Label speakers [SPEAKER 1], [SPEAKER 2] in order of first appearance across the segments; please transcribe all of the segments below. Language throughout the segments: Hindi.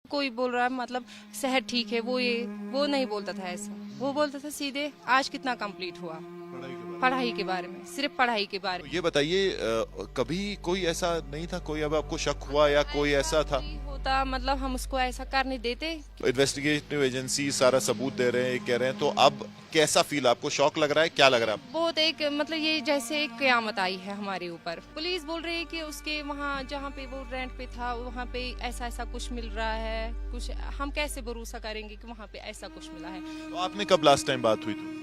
[SPEAKER 1] कोई बोल रहा है मतलब सेहत ठीक है, वो नहीं बोलता था ऐसा। वो बोलता था सीधे आज कितना कंप्लीट हुआ, पढ़ाई के बारे में, सिर्फ पढ़ाई के बारे
[SPEAKER 2] तो
[SPEAKER 1] में।
[SPEAKER 2] ये बताइए, कभी कोई ऐसा नहीं था, कोई अब आपको शक हुआ या कोई ऐसा था?
[SPEAKER 1] कोई होता मतलब हम उसको ऐसा करने देते।
[SPEAKER 2] इन्वेस्टिगेटिव एजेंसी सारा सबूत दे रहे हैं, कह रहे हैं, तो अब कैसा फील आपको? शौक लग रहा है? क्या लग रहा है आपको?
[SPEAKER 1] बहुत एक मतलब ये जैसे एक कयामत आई है हमारे ऊपर। पुलिस बोल रही है कि उसके वहाँ जहाँ पे वो रेंट पे था वहाँ पे ऐसा ऐसा कुछ मिल रहा है, कुछ हम कैसे भरोसा करेंगे कि वहाँ पे ऐसा कुछ मिला है।
[SPEAKER 2] तो आपने कब लास्ट टाइम बात हुई थी?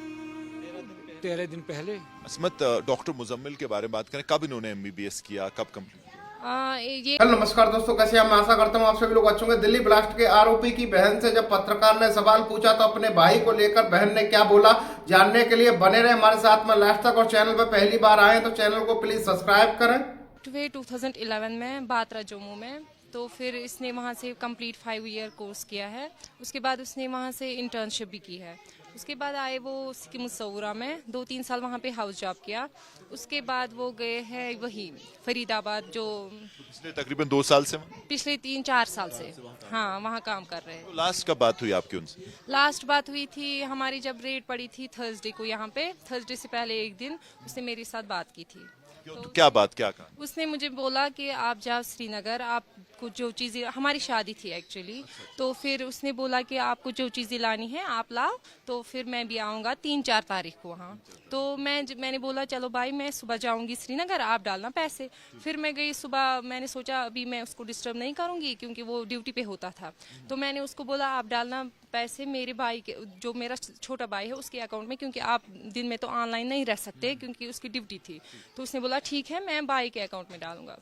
[SPEAKER 3] 13 दिन पहले।
[SPEAKER 2] असमत, डॉक्टर मुजम्मिल के बारे में बात करें, कब इन्होंने एमबीबीएस किया, कब कंप्लीट?
[SPEAKER 1] ये
[SPEAKER 4] हेलो नमस्कार दोस्तों, कैसे हैं? मैं आशा करता हूं आप सभी लोग अच्छे होंगे। दिल्ली ब्लास्ट के आरोपी की बहन से जब पत्रकार ने सवाल पूछा तो अपने भाई को लेकर बहन ने क्या बोला, जानने के लिए बने रहे हमारे साथ में लास्ट तक। और चैनल पर पहली बार आए तो चैनल को प्लीज सब्सक्राइब करें।
[SPEAKER 1] 2011 में बात्रा जम्मू में, तो फिर इसने वहाँ से कंप्लीट 5 ईयर कोर्स किया है। उसके बाद उसने वहाँ से इंटर्नशिप भी की है। उसके बाद आए वो सिक्किम मुसौरा में 2-3 साल वहाँ पे हाउस जॉब किया। उसके बाद वो गए हैं वही फरीदाबाद, जो
[SPEAKER 2] पिछले तकरीबन 2 साल से।
[SPEAKER 1] पिछले 3-4 साल से हाँ वहाँ काम कर रहे हैं।
[SPEAKER 2] तो लास्ट कब बात हुई आपकी उनसे?
[SPEAKER 1] लास्ट बात हुई थी हमारी जब रेड पड़ी थी थर्सडे को यहाँ पे। थर्सडे से पहले एक दिन उसने मेरे साथ बात की थी।
[SPEAKER 2] तो क्या बात, क्या कहा?
[SPEAKER 1] उसने मुझे बोला कि आप जाओ श्रीनगर, आपको जो चीज़ें, हमारी शादी थी एक्चुअली, तो फिर उसने बोला कि आपको जो चीज़ें लानी है आप लाओ, तो फिर मैं भी आऊँगा 3-4 तारीख को वहाँ। तो मैंने बोला चलो भाई मैं सुबह जाऊँगी श्रीनगर, आप डालना पैसे। फिर मैं गई सुबह, मैंने सोचा अभी मैं उसको डिस्टर्ब नहीं करूँगी क्योंकि वो ड्यूटी पे होता था। तो मैंने उसको बोला आप डालना पैसे मेरे भाई के, जो मेरा छोटा भाई है उसके अकाउंट में, क्योंकि आप दिन में तो ऑनलाइन नहीं रह सकते क्योंकि उसकी ड्यूटी थी। तो उसने बोला ठीक है मैं भाई के अकाउंट में डालूंगा।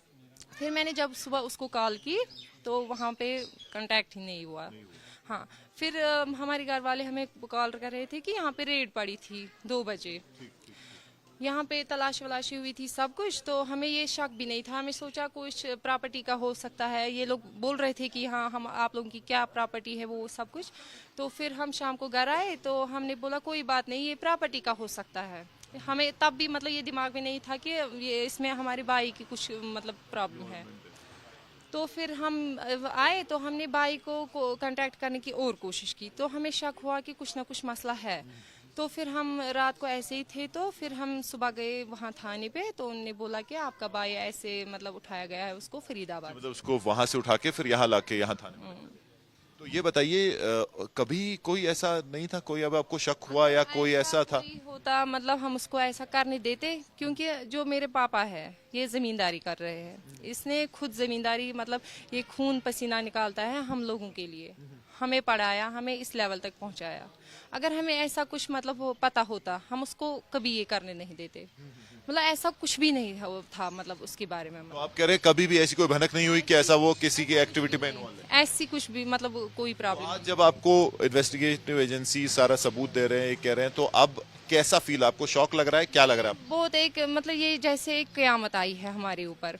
[SPEAKER 1] फिर मैंने जब सुबह उसको कॉल की तो वहाँ पे कांटेक्ट ही नहीं हुआ। हाँ, फिर हमारे घर वाले हमें कॉल कर रहे थे कि यहाँ पे रेड पड़ी थी 2 बजे, यहाँ पे तलाश वलाशी हुई थी सब कुछ। तो हमें ये शक भी नहीं था, हमें सोचा कुछ प्रॉपर्टी का हो सकता है। ये लोग बोल रहे थे कि हाँ हम आप लोगों की क्या प्रॉपर्टी है वो सब कुछ। तो फिर हम शाम को घर आए तो हमने बोला कोई बात नहीं, ये प्रॉपर्टी का हो सकता है। हमें तब भी मतलब ये दिमाग में नहीं था कि ये इसमें हमारे भाई की कुछ मतलब प्रॉब्लम है। तो फिर हम आए तो हमने भाई को कांटेक्ट करने की और कोशिश की, तो हमें शक हुआ कि कुछ ना कुछ मसला है। तो फिर हम रात को ऐसे ही थे, तो फिर हम सुबह गए वहाँ थाने पे, तो उन्होंने बोला कि आपका भाई ऐसे मतलब उठाया गया है उसको फरीदाबाद।
[SPEAKER 2] मतलब उसको वहां से उठा के फिर यहाँ लाके यहाँ थाने में। तो ये बताइए, कभी कोई ऐसा नहीं था, कोई अब आपको शक हुआ या कोई ऐसा था?
[SPEAKER 1] कोई होता मतलब हम उसको ऐसा करने देते, क्योंकि जो मेरे पापा है ये जमींदारी कर रहे हैं। इसने खुद जमींदारी मतलब ये खून पसीना निकालता है हम लोगों के लिए, हमें पढ़ाया, हमें इस लेवल तक पहुंचाया। अगर हमें ऐसा कुछ मतलब वो पता होता हम उसको कभी ये करने नहीं देते। मतलब ऐसा कुछ भी नहीं था मतलब उसके बारे में।
[SPEAKER 2] तो आप कह रहे हैं कभी भी ऐसी कोई भनक नहीं हुई कि ऐसा वो किसी की एक्टिविटी में इन्वॉल्व है?
[SPEAKER 1] ऐसी कुछ भी मतलब कोई प्रॉब्लम।
[SPEAKER 2] आज जब आपको इन्वेस्टिगेटिव एजेंसी सारा सबूत दे रहे हैं, कह रहे हैं, तो अब कैसा फील आपको? शौक लग रहा है? क्या लग रहा है आपको?
[SPEAKER 1] बहुत एक मतलब ये जैसे एक कयामत आई है हमारे ऊपर।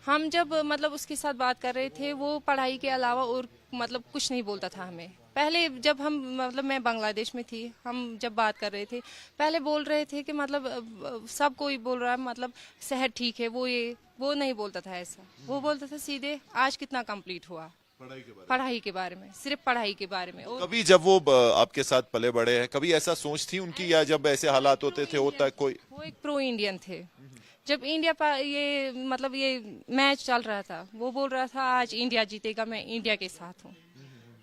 [SPEAKER 1] हम जब मतलब उसके साथ बात कर रहे थे वो पढ़ाई के अलावा और मतलब कुछ नहीं बोलता था हमें। पहले जब हम मतलब मैं बांग्लादेश में थी, हम जब बात कर रहे थे पहले बोल रहे थे कि मतलब सब कोई बोल रहा है मतलब सेहत ठीक है, वो नहीं बोलता था ऐसा। वो बोलता था सीधे आज कितना कंप्लीट हुआ, पढ़ाई के बारे में, सिर्फ पढ़ाई के बारे में। और
[SPEAKER 2] कभी जब वो आपके साथ पले बड़े हैं, कभी ऐसा सोच थी उनकी, या जब ऐसे हालात होते थे होता है कोई?
[SPEAKER 1] वो एक प्रो इंडियन थे। जब इंडिया पर ये मतलब ये मैच चल रहा था वो बोल रहा था आज इंडिया जीतेगा, मैं इंडिया के साथ हूँ।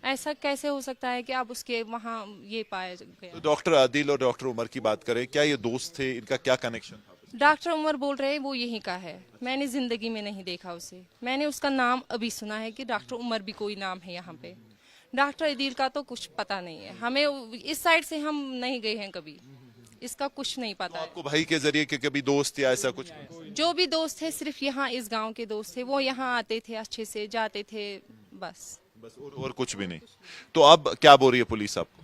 [SPEAKER 1] ऐसा कैसे हो सकता है कि आप उसके वहाँ ये पाया गया?
[SPEAKER 2] तो डॉक्टर आदिल और डॉक्टर उमर की बात करें, क्या ये दोस्त थे? इनका क्या कनेक्शन था?
[SPEAKER 1] डॉक्टर उमर बोल रहे हैं वो यहीं का है, मैंने जिंदगी में नहीं देखा उसे। मैंने उसका नाम अभी सुना है कि डॉक्टर उमर भी कोई नाम है यहाँ पे। डॉक्टर आदिल का तो कुछ पता नहीं है हमें, इस साइड से हम नहीं गए हैं कभी, इसका कुछ नहीं पता है।
[SPEAKER 2] आपको भाई के जरिए के कभी दोस्त या ऐसा कुछ?
[SPEAKER 1] जो भी दोस्त थे सिर्फ यहाँ इस गांव के दोस्त थे, वो यहाँ आते थे, अच्छे से जाते थे, बस
[SPEAKER 2] और कुछ भी नहीं। तो अब क्या बोल रही है पुलिस आपको?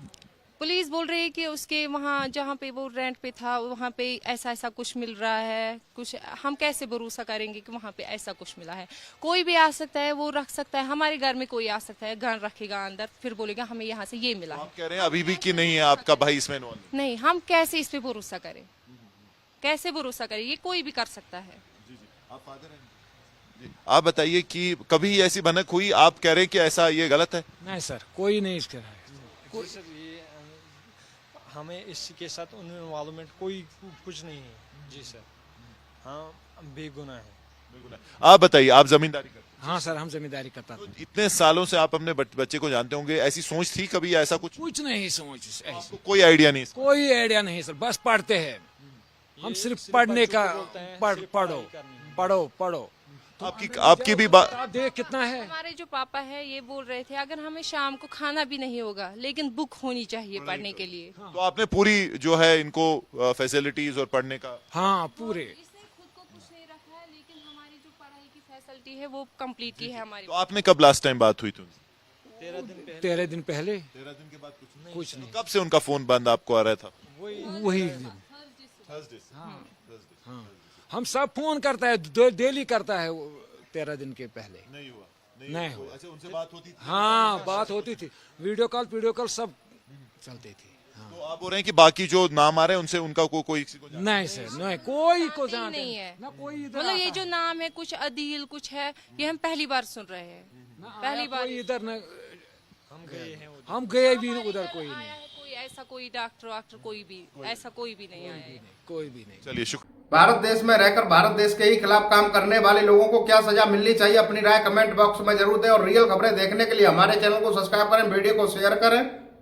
[SPEAKER 1] पुलिस बोल रही है कि उसके वहाँ जहाँ पे वो रेंट पे था वहाँ पे ऐसा ऐसा कुछ मिल रहा है, कुछ हम कैसे भरोसा करेंगे कि वहाँ पे ऐसा कुछ मिला है। कोई भी आ सकता है, वो रख सकता है, हमारे घर में कोई आ सकता है, गन रखेगा अंदर, फिर बोलेगा हमें यहाँ से ये मिला है।
[SPEAKER 2] आप कह रहे हैं अभी भी कि नहीं है आपका भाई इसमें इन्वॉल्व?
[SPEAKER 1] नहीं, हम कैसे इस पे भरोसा करें, कैसे भरोसा करें, ये कोई भी कर सकता है।
[SPEAKER 2] आप बताइए कि कभी ऐसी भनक हुई, आप कह रहे हैं कि ऐसा ये गलत है?
[SPEAKER 3] नहीं सर, कोई नहीं इसके रहा है।
[SPEAKER 5] जी सर, ये हमें इसके साथ इन्वॉल्वमेंट कोई कुछ नहीं है जी सर। हाँ, बेगुनाह है।
[SPEAKER 2] आप बताइए, आप जमींदारी करते हैं,
[SPEAKER 3] हाँ सर, हम जिम्मेदारी करता
[SPEAKER 2] तो
[SPEAKER 3] था।
[SPEAKER 2] इतने सालों से आप अपने बच्चे को जानते होंगे, ऐसी सोच थी कभी या ऐसा कुछ?
[SPEAKER 3] कुछ नहीं सोच ऐसे,
[SPEAKER 2] आपको कोई आइडिया नहीं इसका?
[SPEAKER 3] कोई आइडिया नहीं सर, बस पढ़ते हैं हम, सिर्फ पढ़ने का।
[SPEAKER 5] बच्चों को बोलते हैं,
[SPEAKER 3] पढ़ो
[SPEAKER 5] सिर्फ
[SPEAKER 3] पढ़ो
[SPEAKER 5] पढ़ाई करनी है।
[SPEAKER 3] पढ़ो पढ़ो।
[SPEAKER 2] आपकी भी बात,
[SPEAKER 3] आप देख कितना है।
[SPEAKER 1] हमारे जो पापा है ये बोल रहे थे अगर हमें शाम को खाना भी नहीं होगा लेकिन बुक होनी चाहिए पढ़ने के लिए।
[SPEAKER 2] तो आपने पूरी जो है इनको फैसिलिटीज और पढ़ने का,
[SPEAKER 3] हाँ पूरे।
[SPEAKER 1] इसने खुद को कुछ नहीं रखा है लेकिन हमारी जो पढ़ाई की फैसिलिटी है वो कंप्लीट की है हमारी।
[SPEAKER 2] तो आपने कब लास्ट टाइम बात हुई थी उनसे?
[SPEAKER 3] 13 दिन पहले।
[SPEAKER 2] 13 दिन के बाद कुछ
[SPEAKER 3] कुछ नहीं,
[SPEAKER 2] कब से उनका फोन बंद आपको आ रहा था?
[SPEAKER 3] वही दिन।
[SPEAKER 2] थर्सडे।
[SPEAKER 3] हाँ, हम सब फोन करता है, डेली करता है, 13 दिन के पहले
[SPEAKER 2] नहीं हुआ?
[SPEAKER 3] नहीं हुआ।
[SPEAKER 2] अच्छा, उनसे बात होती थी?
[SPEAKER 3] हाँ बात होती थी, वीडियो कॉल सब चलती थी। हाँ।
[SPEAKER 2] तो आप बोल रहे हैं कि बाकी जो नाम आ रहे हैं उनसे उनका कोई किसी को
[SPEAKER 3] नहीं सर, नहीं कोई को जानते
[SPEAKER 1] नहीं है।
[SPEAKER 3] ना, कोई इधर
[SPEAKER 1] मतलब ये
[SPEAKER 3] आता
[SPEAKER 1] जो
[SPEAKER 3] है।
[SPEAKER 1] नाम है कुछ अदील कुछ है ये हम पहली बार सुन रहे हैं।
[SPEAKER 3] ना
[SPEAKER 1] पहली
[SPEAKER 3] आया
[SPEAKER 1] बार
[SPEAKER 3] कोई इधर न,
[SPEAKER 5] हम गए हैं उधर।
[SPEAKER 3] हम गए भी नहीं उधर,
[SPEAKER 1] आया
[SPEAKER 3] कोई
[SPEAKER 1] है
[SPEAKER 3] नहीं,
[SPEAKER 1] कोई ऐसा कोई डॉक्टर वाक्टर कोई भी ऐसा कोई भी नहीं आया है।
[SPEAKER 3] कोई भी नहीं।
[SPEAKER 2] चलिए, शुक्र।
[SPEAKER 4] भारत देश में रहकर भारत देश के ही खिलाफ काम करने वाले लोगों को क्या सजा मिलनी चाहिए, अपनी राय कमेंट बॉक्स में जरूर दें और रियल खबरें देखने के लिए हमारे चैनल को सब्सक्राइब करें, वीडियो को शेयर करें।